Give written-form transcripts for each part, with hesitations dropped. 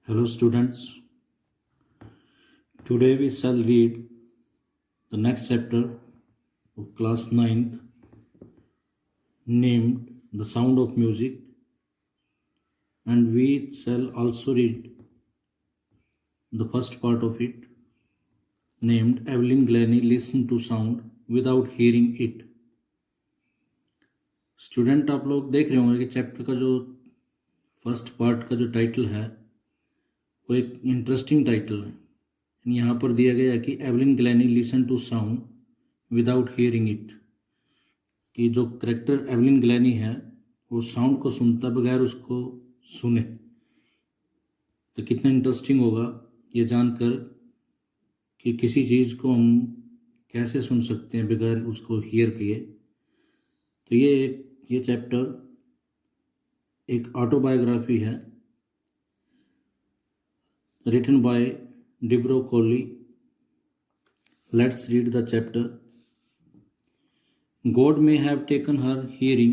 Hello, students. Today we shall read the next chapter of class 9th named The Sound of Music, and we shall also read the first part of it named Evelyn Glennie Listen to Sound Without Hearing It. Student आप लोग देख रहे होंगे कि chapter का जो first part का जो टाइटल है वो एक इंटरेस्टिंग टाइटल है। यहाँ पर दिया गया है कि Evelyn Glennie listen to sound without hearing it, कि जो करेक्टर एवलिन ग्लैनी है वो साउंड को सुनता बगैर उसको सुने। तो कितना इंटरेस्टिंग होगा ये जानकर कि किसी चीज़ को हम कैसे सुन सकते हैं बगैर उसको हियर किए। तो ये चैप्टर एक ऑटोबायोग्राफी है written by Debra Colley. Let's read the chapter. God may have taken her hearing.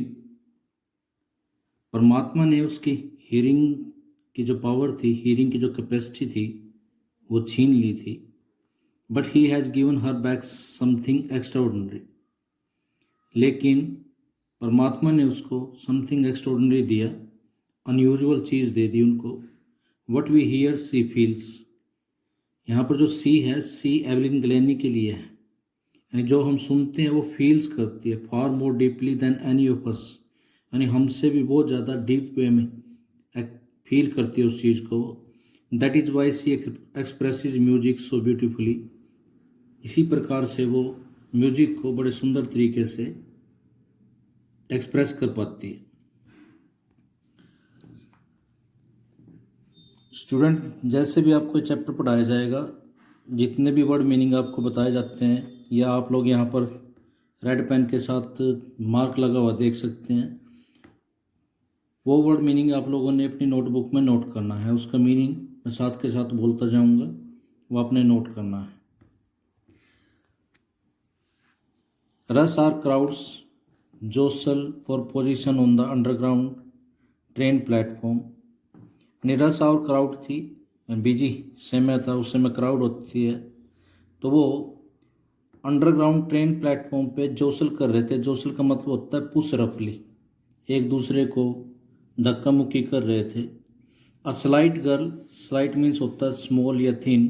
परमात्मा ने उसकी हियरिंग की जो पावर थी, हियरिंग की जो कैपेसिटी थी, वो छीन ली थी। But he has given her back something extraordinary. लेकिन परमात्मा ने उसको something extraordinary दिया, अनयूजुअल चीज़ दे दी उनको। What we hear, she feels. यहाँ पर जो सी है, सी एवलिन ग्लैनी के लिए है, यानी जो हम सुनते हैं वो फील्स करती है far more deeply than any of us, यानी हमसे भी बहुत ज़्यादा डीप वे में फील करती है उस चीज़ को। That is why she expresses music so beautifully. इसी प्रकार से वो म्यूजिक को बड़े सुंदर तरीके से एक्सप्रेस कर पाती है। स्टूडेंट, जैसे भी आपको चैप्टर पढ़ाया जाएगा, जितने भी वर्ड मीनिंग आपको बताए जाते हैं या आप लोग यहाँ पर रेड पेन के साथ मार्क लगा हुआ देख सकते हैं, वो वर्ड मीनिंग आप लोगों ने अपनी नोटबुक में नोट करना है। उसका मीनिंग मैं साथ के साथ बोलता जाऊँगा, वो आपने नोट करना है। Rush are crowds jostle for position on the underground train platform. Rush और क्राउड थी, बिजी समय था, उस समय क्राउड होती है, तो वो अंडरग्राउंड ट्रेन प्लेटफॉर्म पे जोसल कर रहे थे। जोसल का मतलब होता है पुश रफली, एक दूसरे को धक्का मुक्की कर रहे थे। A slight girl, slight means होता है स्मॉल या थिन,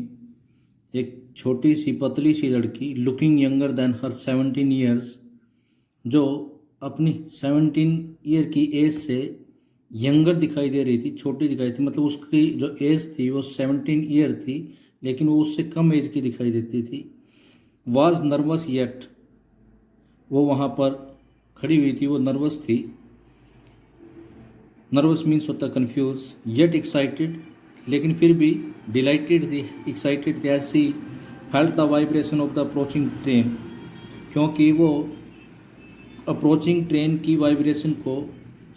एक छोटी सी पतली सी लड़की, लुकिंग यंगर देन हर 17 ईयर्स, जो अपनी 17 ईयर की एज से यंगर दिखाई दे रही थी, छोटी दिखाई थी, मतलब उसकी जो एज थी वो 17 ईयर थी, लेकिन वो उससे कम एज की दिखाई देती थी। वाज नर्वस येट, वो वहाँ पर खड़ी हुई थी, वो नर्वस थी। नर्वस मीन्स होता कन्फ्यूज। येट एक्साइटेड, लेकिन फिर भी डिलाइटेड थी, एक्साइटेड थी। ऐसी felt the vibration of the approaching train, क्योंकि वो अप्रोचिंग ट्रेन की वाइब्रेशन को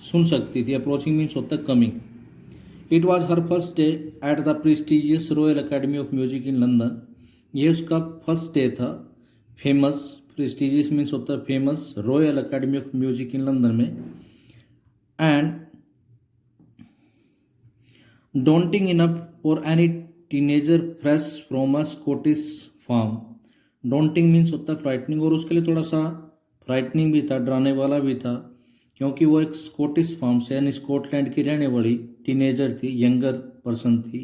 सुन सकती थी। अप्रोचिंग मीन्स होता है coming. It was her first day at the prestigious Royal Academy of Music in London. ये उसका फर्स्ट डे था फेमस, प्रेस्टिजियस मीन्स होता है famous, Royal Academy of Music in London में। And daunting enough for any teenager fresh from a Scottish farm. Daunting means होता है frightening, और उसके लिए थोड़ा सा फ्राइटनिंग भी था, डराने वाला भी था, क्योंकि वो एक स्कॉटिश फार्म से यानी स्कॉटलैंड की रहने वाली टीनेजर थी, यंगर पर्सन थी।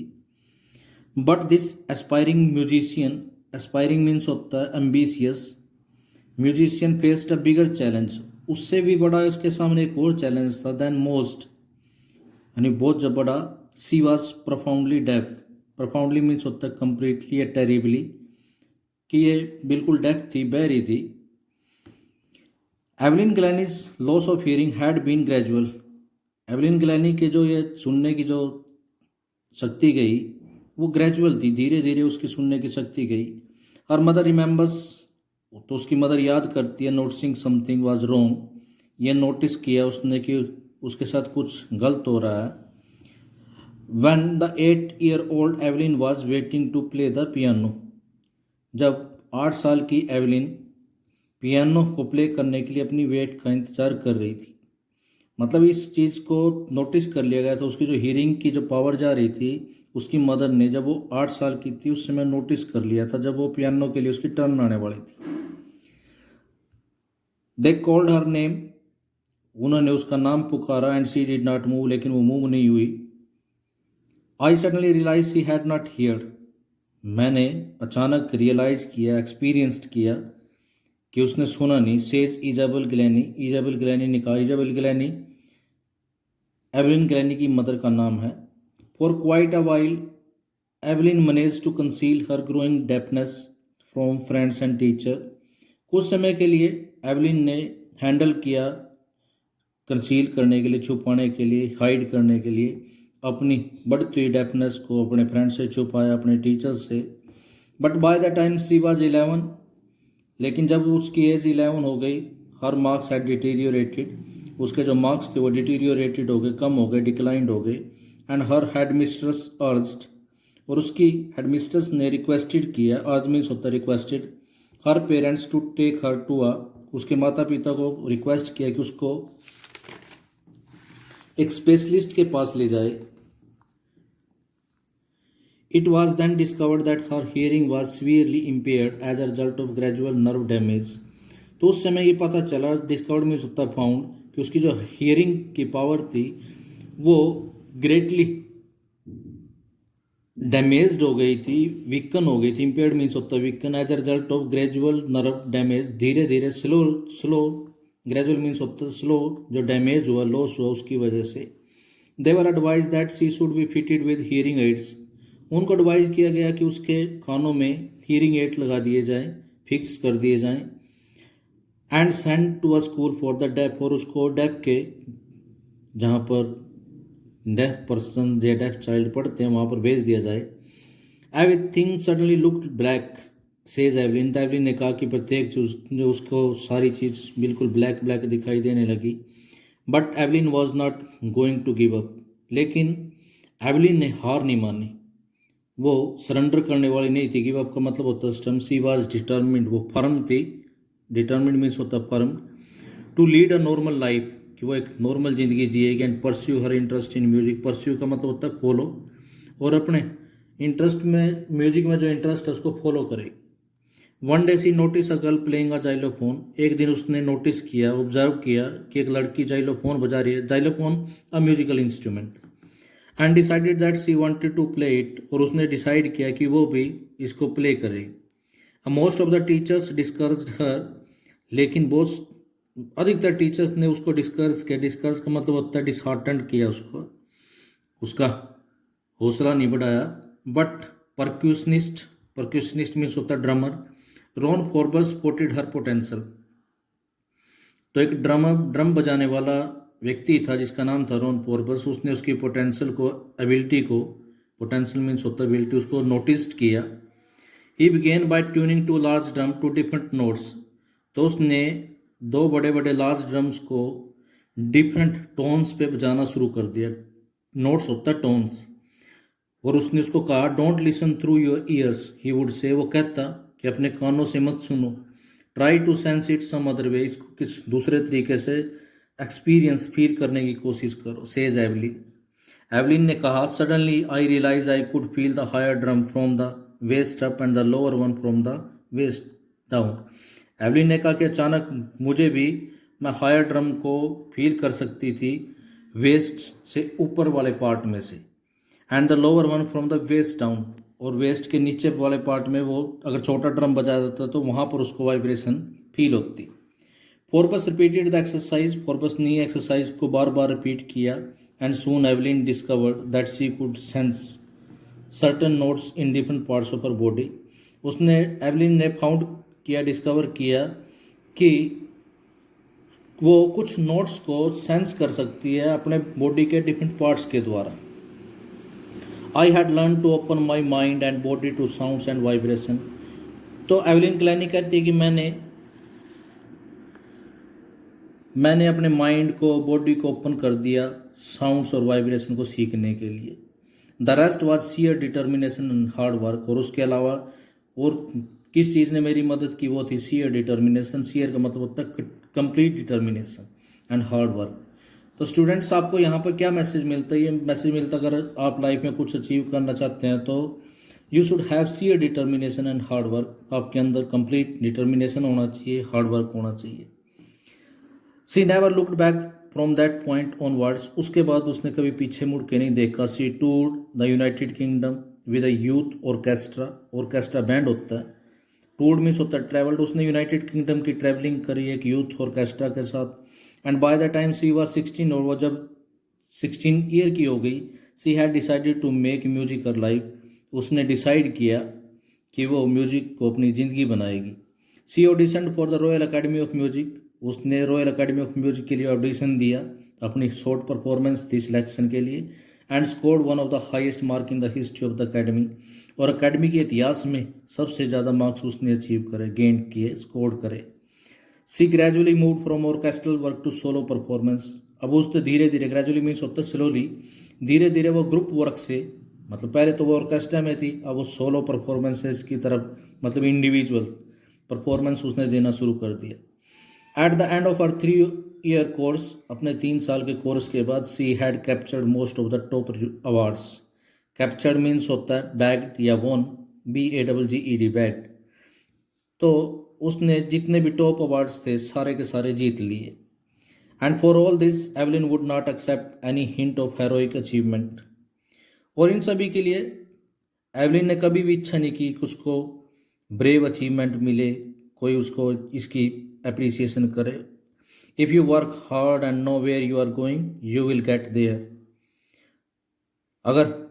But this aspiring musician, aspiring means होता है ambitious, musician faced a bigger challenge. उससे भी बड़ा उसके सामने एक और चैलेंज था, देन मोस्ट, यानी बहुत बड़ा। She was profoundly deaf. Profoundly means होता है कंप्लीटली या टेरिबली, कि ये बिल्कुल डेफ थी, बहरी थी। Evelyn Glennie's loss of hearing had been gradual. Evelyn Glennie के जो ये सुनने की जो शक्ति गई वो ग्रेजुअल थी, धीरे धीरे उसकी सुनने की शक्ति गई। हर मदर रिमेंबर्स, तो उसकी मदर याद करती है, नोटिसिंग समथिंग वाज रॉन्ग, ये नोटिस किया उसने कि उसके साथ कुछ गलत हो रहा है। When the 8-year-old Evelyn was waiting to play the piano, जब 8 साल की एवलिन पियानो को प्ले करने के लिए अपनी वेट का इंतजार कर रही थी। मतलब इस चीज़ को नोटिस कर लिया गया था। उसकी जो हियरिंग की जो पावर जा रही थी, उसकी मदर ने जब वो 8 साल की थी उस समय नोटिस कर लिया था, जब वो पियानो के लिए उसकी टर्न आने वाली थी। दे कॉल्ड हर नेम, उन्होंने उसका नाम पुकारा, and she did not move, लेकिन वो मूव नहीं हुई। I suddenly realise she had not heard, मैंने अचानक रियलाइज किया, एक्सपीरियंस्ड किया कि उसने सुना नहीं। सेज इजाबेल ग्लैनी, इजाबेल ग्लैनी ने कहा, इजाबेल ग्लैनी एवलिन ग्लैनी की मदर का नाम है। For quite a while Evelyn manage to conceal her growing deafness from friends and teacher, कुछ समय के लिए एवलिन ने हैंडल किया, कंसील करने के लिए, छुपाने के लिए, हाइड करने के लिए अपनी बढ़ती हुई डेफनेस को अपने फ्रेंड से छुपाया, अपने टीचर्स से। But by the time she was 11, लेकिन जब उसकी एज 11 हो गई, हर मार्क्स हैड डिटीरियोरेटेड, उसके जो मार्क्स थे वो डिटीरियोरेटेड हो गए, कम हो गए, डिक्लाइंड हो गए। And her head mistress urged, और उसकी हेड मिस्ट्रेस ने रिक्वेस्टेड किया, अर्ज मीन्स होता requested, her parents to take her to a, उसके माता पिता को रिक्वेस्ट किया कि उसको एक स्पेशलिस्ट के पास ले जाए। It was then discovered that her hearing was severely impaired as a result of gradual nerve damage. तो उस समय ये पता चला, डिस्कवर्ड में होता फाउंड, कि उसकी जो हियरिंग की पावर थी वो ग्रेटली डैमेज्ड हो गई थी, वीकन हो गई थी। इम्पेयर्ड मीन्स होता weaken, as a result of gradual nerve damage, धीरे धीरे स्लो स्लो, ग्रेजुअल मीन्स होता स्लो, जो डैमेज हुआ, लॉस हुआ, उसकी वजह से। They were advised that she should be fitted with hearing aids, उनको एडवाइज किया गया कि उसके कानों में हियरिंग एड लगा दिए जाएं, फिक्स कर दिए जाएं। And send to a school for the deaf, और उसको डेफ के, जहाँ पर डेफ पर्सन या डेफ चाइल्ड पढ़ते हैं वहाँ पर भेज दिया जाए। Everything suddenly looked black, says Evelyn, Evelyn ने कहा कि प्रत्येक जो उसको सारी चीज़ बिल्कुल ब्लैक ब्लैक दिखाई देने लगी। But Evelyn was not going to give up, लेकिन एवलिन ने हार नहीं मानी, वो सरेंडर करने वाली नहीं थी। गिव अप का मतलब होता है स्टम, सी वाज डिटर्मिन्ड, वो फर्म थी, डिटर्मिन्ड मीन्स होता firm, to lead a normal life, कि वो एक नॉर्मल ज़िंदगी जिएगी। And pursue her interest in music, pursue का मतलब होता है फॉलो, और अपने इंटरेस्ट में, म्यूजिक में जो इंटरेस्ट है उसको फॉलो करे। One day she notice a girl playing a xylophone, एक दिन उसने नोटिस किया, ऑब्जर्व किया कि एक लड़की जाइलोफोन बजा रही है। Xylophone a musical instrument. And decided that she wanted to play it, और उसने डिसाइड किया कि वो भी इसको प्ले करे। Most of the teachers discouraged her, लेकिन बहुत अधिकतर टीचर्स ने उसको डिस्करेज किया। डिस्करेज का मतलब होता है डिसहार्टेंड किया उसको, उसका हौसला नहीं बढ़ाया। बट परक्यूशनिस्ट, परक्यूशनिस्ट मीन्स होता है drummer, Ron Forbes spotted her potential, तो एक ड्रम बजाने वाला व्यक्ति था जिसका नाम था रॉन फॉर्बस, उसने उसकी पोटेंशियल को, एबिलिटी को, पोटेंशियल मीन्स होता है एबिलिटी, उसको नोटिस किया। He began by tuning two large drum to different notes, तो उसने दो बड़े बड़े लार्ज ड्रम्स को डिफरेंट टोन्स पे बजाना शुरू कर दिया। नोट्स होता है टोन्स। और उसने उसको कहा, don't listen through your ears, he would say, वो कहता कि अपने कानों से मत सुनो, try to sense it some other way, इसको किस दूसरे तरीके से एक्सपीरियंस फील करने की कोशिश करो, सेज एवलिन। एवलिन ने कहा, suddenly I realize I could feel the higher drum from the waist up and the lower one from the waist down. Evelyn ने कहा कि अचानक मुझे भी, मैं हायर ड्रम को फील कर सकती थी वेस्ट से ऊपर वाले पार्ट में से, and the lower one from the waist down, और वेस्ट के नीचे वाले पार्ट में वो अगर छोटा ड्रम बजाया जाता तो वहाँ पर उसको वाइब्रेशन फील होती। Forbes repeated the exercise, Forbes ने एक्सरसाइज को बार बार रिपीट किया। And soon Evelyn discovered that she could sense certain notes in different parts of her body, उसने, एवलिन ने फाउंड किया, डिस्कवर किया कि वो कुछ नोट्स को सेंस कर सकती है अपने बॉडी के डिफरेंट पार्ट्स के द्वारा। I had learn to open my mind and body to sounds and vibration, तो एवलिन ग्लैनी कहती है कि मैंने अपने माइंड को, बॉडी को ओपन कर दिया साउंड्स और वाइब्रेशन को सीखने के लिए। The rest was sheer determination and hard work, और उसके अलावा और किस चीज़ ने मेरी मदद की, वो थी सीयर डिटर्मिनेशन। सीयर का मतलब होता है complete determination and hard work. तो स्टूडेंट्स आपको यहाँ पर क्या मैसेज मिलता है? ये मैसेज मिलता है अगर आप लाइफ में कुछ अचीव करना चाहते हैं तो you should have sheer determination and hard work. आपके अंदर कंप्लीट डिटर्मिनेशन होना चाहिए, हार्ड वर्क होना चाहिए। She never looked back from that point onwards. उसके बाद उसने कभी पीछे मुड़ के नहीं देखा। She toured the United Kingdom with a youth orchestra. Orchestra band होता है, टूर्ड मीन्स होता है ट्रैवल्ड। उसने यूनाइटेड किंगडम की ट्रैवलिंग करी एक यूथ ऑर्केस्ट्रा के साथ। And by the time she was 16, और वो जब 16 ईयर की हो गई, she had decided to make music her life. उसने डिसाइड किया कि वो म्यूजिक को अपनी ज़िंदगी बनाएगी। She audition for the Royal Academy of Music. उसने रॉयल अकेडमी ऑफ म्यूजिक के लिए ऑडिशन दिया, अपनी शॉर्ट परफॉर्मेंस थी सिलेक्शन के लिए। And scored one of the highest mark in the history of the academy. और अकेडमी के इतिहास में सबसे ज़्यादा मार्क्स उसने अचीव करे, गेन किए, स्कोर करे। She gradually move from orchestral work to solo performance. अब उसने धीरे धीरे, ग्रेजुअली मीन्स होता है स्लोली, धीरे धीरे वो ग्रुप वर्क से, मतलब पहले तो वो ऑर्केस्ट्रा में थी, अब वो सोलो परफॉर्मेंसेस की तरफ, मतलब इंडिविजुअल परफॉर्मेंस उसने देना शुरू कर दिया। At the end of our 3-year course, अपने 3 साल के कोर्स के बाद, she had captured most of the top awards. Captured means होता है बैग्ड या वॉन, BAGGED, बैग्ड। तो उसने जितने भी टॉप अवार्ड्स थे सारे के सारे जीत लिए। And for all this Evelyn would not accept any hint of heroic achievement. और इन सभी के लिए एवलिन ने कभी भी इच्छा नहीं की कि उसको ब्रेव अचीवमेंट मिले, कोई उसको इसकी अप्रिसिएशन करे। If you work hard and know where you are going, you will get there. अगर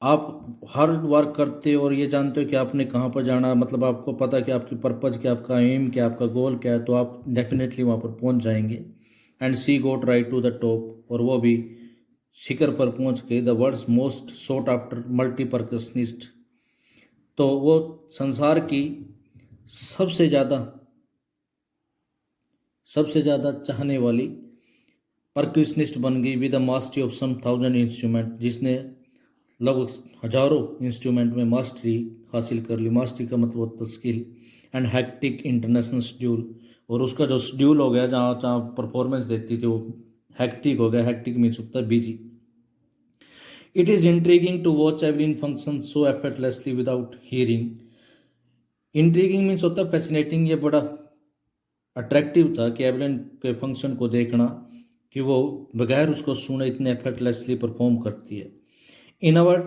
आप हार्ड वर्क करते हो और ये जानते हो कि आपने कहाँ पर जाना, मतलब आपको पता कि आपकी पर्पज़ क्या, आपका एम क्या, आपका गोल क्या है, तो आप डेफिनेटली वहाँ पर पहुँच जाएंगे। And she got right to the top, और वो भी शिखर पर पहुँच के, the world's most sought after multipercussionist. तो वो संसार की सबसे ज़्यादा चाहने वाली परक्यूशनिस्ट बन गई with the mastery of some 1000 instrument, जिसने लगभग हजारों इंस्ट्रूमेंट में मास्टरी हासिल कर ली। मास्टरी का मतलब होता है skill. And hectic international schedule, और उसका जो शेड्यूल हो गया, जहाँ जहाँ परफॉर्मेंस देती थी, वो हैक्टिक हो गया। हैक्टिक मीन्स होता है busy. It is intriguing to watch Evelyn function so effortlessly without hearing. Intriguing means होता है फैसिनेटिंग। ये बड़ा अट्रैक्टिव था कि एवलिन के फंक्शन को देखना, कि वो बगैर उसको सुने इतने एफर्टलेसली परफॉर्म करती है। In our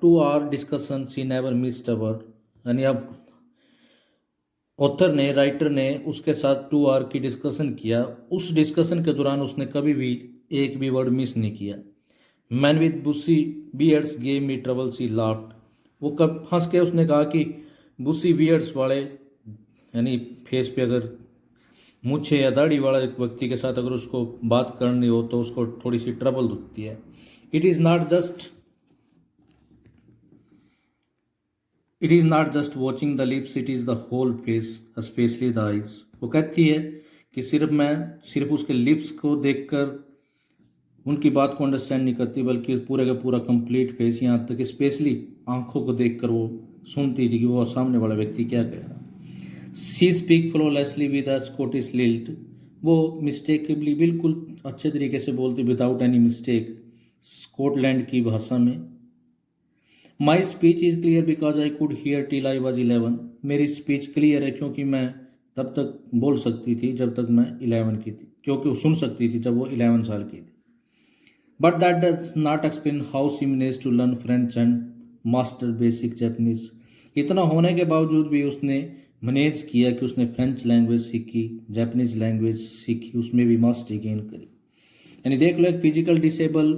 2 hour discussion she never missed a word. यानी अब ऑथर ने, राइटर ने उसके साथ 2 hour की डिस्कशन किया, उस डिस्कशन के दौरान उसने कभी भी एक भी वर्ड मिस नहीं किया। Man with bushy beards gave me trouble, she laughed. वो कब हंस के उसने कहा कि बुसी बियर्ड्स वाले, यानी फेस पे अगर मूछे या दाढ़ी वाला एक व्यक्ति के साथ अगर उसको बात करनी हो तो उसको थोड़ी सी ट्रबल होती है। It is not just watching the lips, it is the whole face, especially the eyes. वो कहती है कि सिर्फ उसके लिप्स को देखकर उनकी बात को अंडरस्टैंड नहीं करती, बल्कि पूरे का पूरा कंप्लीट फेस, यहाँ तक स्पेशली आंखों को देखकर वो सुनती थी कि वो सामने वाला व्यक्ति क्या कह रहा। She speak flawlessly with a Scottish lilt. वो मिस्टेकेबली बिल्कुल अच्छे तरीके से बोलती, विदाउट एनी मिस्टेक, स्कॉटलैंड की भाषा में। My speech is clear because I could hear till I was 11। मेरी स्पीच क्लियर है क्योंकि मैं तब तक बोल सकती थी जब तक मैं 11 की थी, क्योंकि वो सुन सकती थी जब वो 11 साल की थी। But that does not explain how she managed to learn French and master basic Japanese. इतना होने के बावजूद भी उसने मैनेज किया कि उसने फ्रेंच लैंग्वेज सीखी, जापानीज लैंग्वेज सीखी, उसमें भी मास्टरी गेन करी। यानी देख लो, एक फिजिकल डिसेबल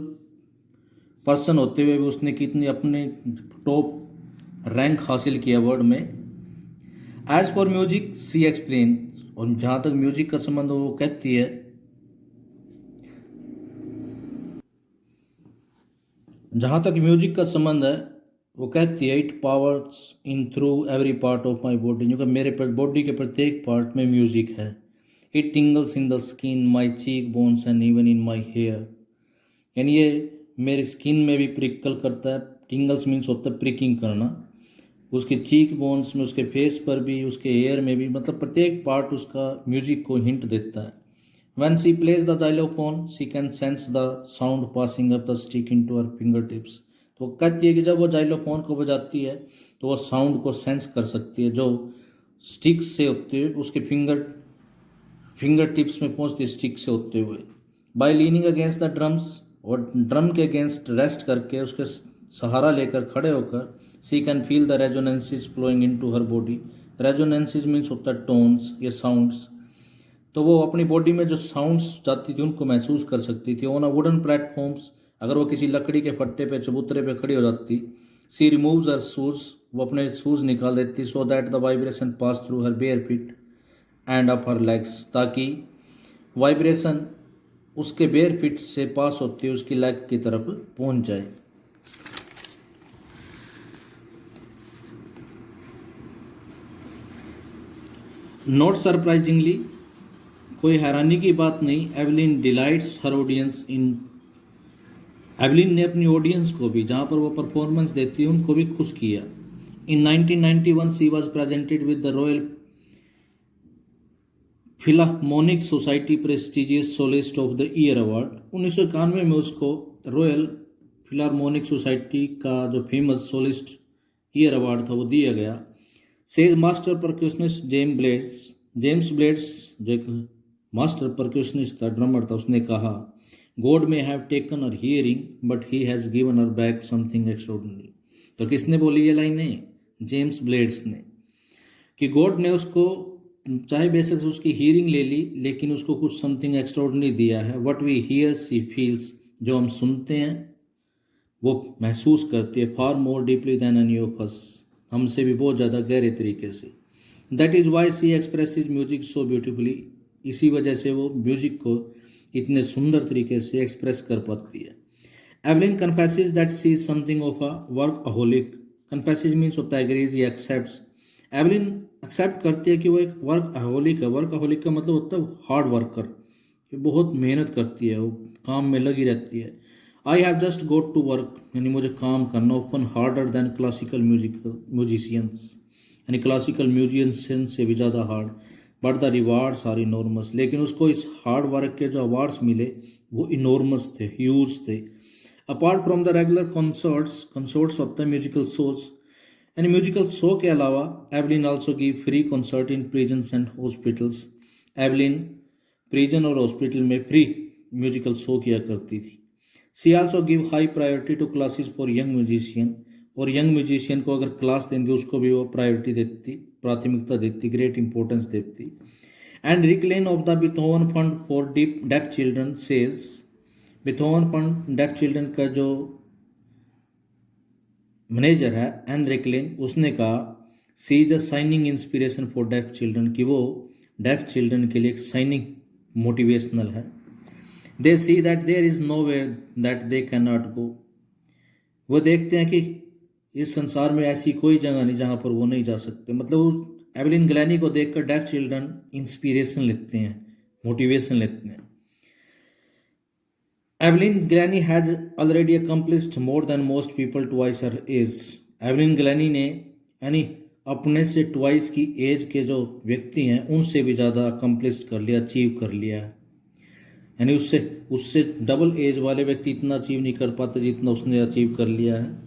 पर्सन होते हुए भी उसने कितनी अपने टॉप रैंक हासिल किया वर्ल्ड में। As for music she explain, और जहाँ तक म्यूजिक का संबंध वो कहती है, वो कहती है, it powers in through every part of my body. जो कि मेरे बॉडी के प्रत्येक पार्ट में म्यूजिक है। It tingles in the skin, my cheek bones and even in my hair. यानी ये मेरी स्किन में भी प्रिकल करता है। टिंगल्स मीन्स होता है प्रिकिंग करना, उसके चीक बोन्स में, उसके फेस पर भी, उसके हेयर में भी, मतलब प्रत्येक पार्ट उसका म्यूजिक को हिंट देता है। When she plays the xylophone, she can sense the sound passing up the stick into her fingertips. तो कहती है कि जब वो जाइलोफोन को बजाती है तो वो साउंड को सेंस कर सकती है जो स्टिक से होते हुए उसके फिंगर टिप्स में पहुंचती है स्टिक से होते हुए. By leaning against the drums, और ड्रम के अगेंस्ट रेस्ट करके उसके सहारा लेकर खड़े होकर she can feel the resonances flowing into her body. Resonances means होता है टोन्स, ये साउंड्स. तो वो अपनी बॉडी में जो साउंड्स जाती थी उनको महसूस कर सकती थी. ऑन अ वुडन प्लेटफॉर्म्स, अगर वो किसी लकड़ी के फट्टे पे चबूतरे पे खड़ी हो जाती, सी रिमूव्स हर शूज, वो अपने शूज निकाल देती, so that the vibration pass through her bare feet and up her legs, ताकि वाइब्रेशन उसके बेयर फीट से पास होती है उसकी लेग की तरफ पहुंच जाए. नॉट सरप्राइजिंगली, कोई हैरानी की बात नहीं, Evelyn delights her audience in. Evelyn ने अपनी ऑडियंस को भी, जहाँ पर वो परफॉर्मेंस देती है, उनको भी खुश किया. In 1991 she was presented with the Royal Philharmonic Society prestigious soloist of the year award. 1991 में उसको रॉयल फिलार्मोनिक सोसाइटी का जो फेमस सोलिस्ट ईयर अवार्ड था वो दिया गया. Says master percussionist James Blades जो एक मास्टर परक्यूशनिस्ट था, ड्रमर था, उसने कहा, God may have taken her hearing but he has given her back something extraordinary. तो किसने बोली ये लाइनें? जेम्स ब्लेड्स ने. कि गॉड ने उसको चाहे बेशक से उसकी हियरिंग ले ली लेकिन उसको कुछ समथिंग एक्स्ट्राऑर्डिनरी दिया है. What we hears he feels, जो हम सुनते हैं वो महसूस करती है, far more deeply than any of us, हमसे भी बहुत ज़्यादा गहरे तरीके से. That is why she expresses music so beautifully, इसी वजह से वो म्यूजिक को इतने सुंदर तरीके से एक्सप्रेस कर पाती है. Evelyn confesses that she is something of a वर्कaholic. कन्फेसिस मीन्स होता है एग्रीज या एक्सेप्ट्स. एवलिन एक्सेप्ट करती है कि वो एक वर्कaholic है. वर्कaholic का मतलब होता है हार्ड वर्कर, बहुत मेहनत करती है, वो काम में लगी रहती है. I have just got to work, यानी मुझे काम करना, often harder than classical musicians, यानी क्लासिकल म्यूजिशियन से भी ज़्यादा hard. But the rewards are enormous, लेकिन उसको इस हार्ड वर्क के जो अवार्ड्स मिले वो इनॉर्मस थे, ह्यूज थे. Apart from the regular concerts होता है म्यूजिकल शोज, यानी म्यूजिकल शो के अलावा Evelyn also give free concert in prisons and hospitals. Evelyn prison और हॉस्पिटल में फ्री म्यूजिकल शो किया करती थी. She also give high priority to classes for young musician, और यंग म्यूजिशियन को अगर क्लास देंगे उसको भी वो प्रायोरिटी देती, प्राथमिकता देती, ग्रेट इंपॉर्टेंस देती. And Rick Lane of the Beethoven fund for deaf children says, Beethoven fund deaf children का जो मैनेजर है एनरिक लेन, उसने कहा, she is a shining inspiration for deaf children, कि वो डेफ चिल्ड्रन के लिए एक साइनिंग मोटिवेशनल है. They see that there is no way that they can not go, वो देखते हैं कि इस संसार में ऐसी कोई जगह नहीं जहाँ पर वो नहीं जा सकते. मतलब एवलिन ग्लैनी को देखकर डेफ चिल्ड्रन इंस्पिरेशन लेते हैं, मोटिवेशन लेते हैं. Evelyn Glennie has already accomplished more than most people twice her age. Evelyn Glennie ने यानी अपने से ट्वाइस की एज के जो व्यक्ति हैं उनसे भी ज़्यादा अकम्प्लिश्ड कर लिया, अचीव कर लिया है. यानी उससे डबल एज वाले व्यक्ति इतना अचीव नहीं कर पाते जितना उसने अचीव कर लिया है.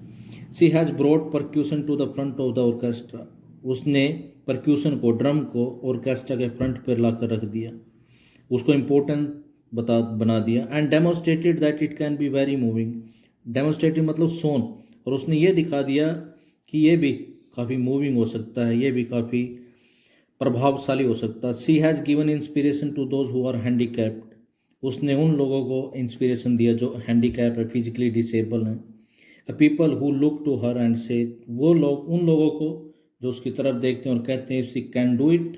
She has brought percussion to the front of the orchestra, उसने परक्यूशन को, ड्रम को ऑर्केस्ट्रा के फ्रंट पर ला कर रख दिया, उसको इम्पोर्टेंट बना दिया. And demonstrated that it can be very moving. Demonstrated मतलब सोन, और उसने ये दिखा दिया कि ये भी काफ़ी मूविंग हो सकता है, ये भी काफ़ी प्रभावशाली हो सकता है. She has given inspiration to those who are handicapped, उसने उन लोगों को इंस्पिरेशन दिया जो हैंडीकैप है, फिजिकली डिसेबल हैं. People who look to her and say, वो लोग, उन लोगों को जो उसकी तरफ देखते हैं और कहते हैं, if she can do it,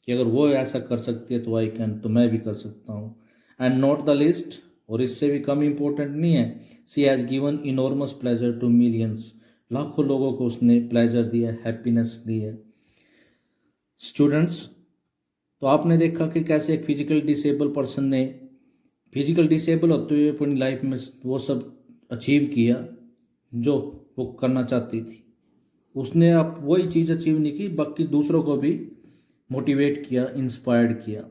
कि अगर वो ऐसा कर सकती है तो आई कैन, तो मैं भी कर सकता हूँ. एंड नॉट द लिस्ट, और इससे भी कम इम्पोर्टेंट नहीं है, she has given enormous pleasure to millions, लाखों लोगों को उसने प्लेजर दिया, हैप्पीनेस दी है. स्टूडेंट्स, तो आपने देखा कि कैसे एक फिजिकल डिसेबल पर्सन ने फिजिकल डिसेबल होते हुए अपनी लाइफ में वो सब अचीव किया जो वो करना चाहती थी. उसने अब वही चीज़ अचीव नहीं की, बाकी दूसरों को भी मोटिवेट किया, इंस्पायर्ड किया.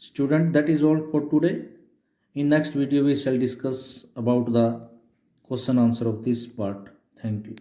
Student, that is all for today. In next video we shall discuss about the question answer of this part. Thank you.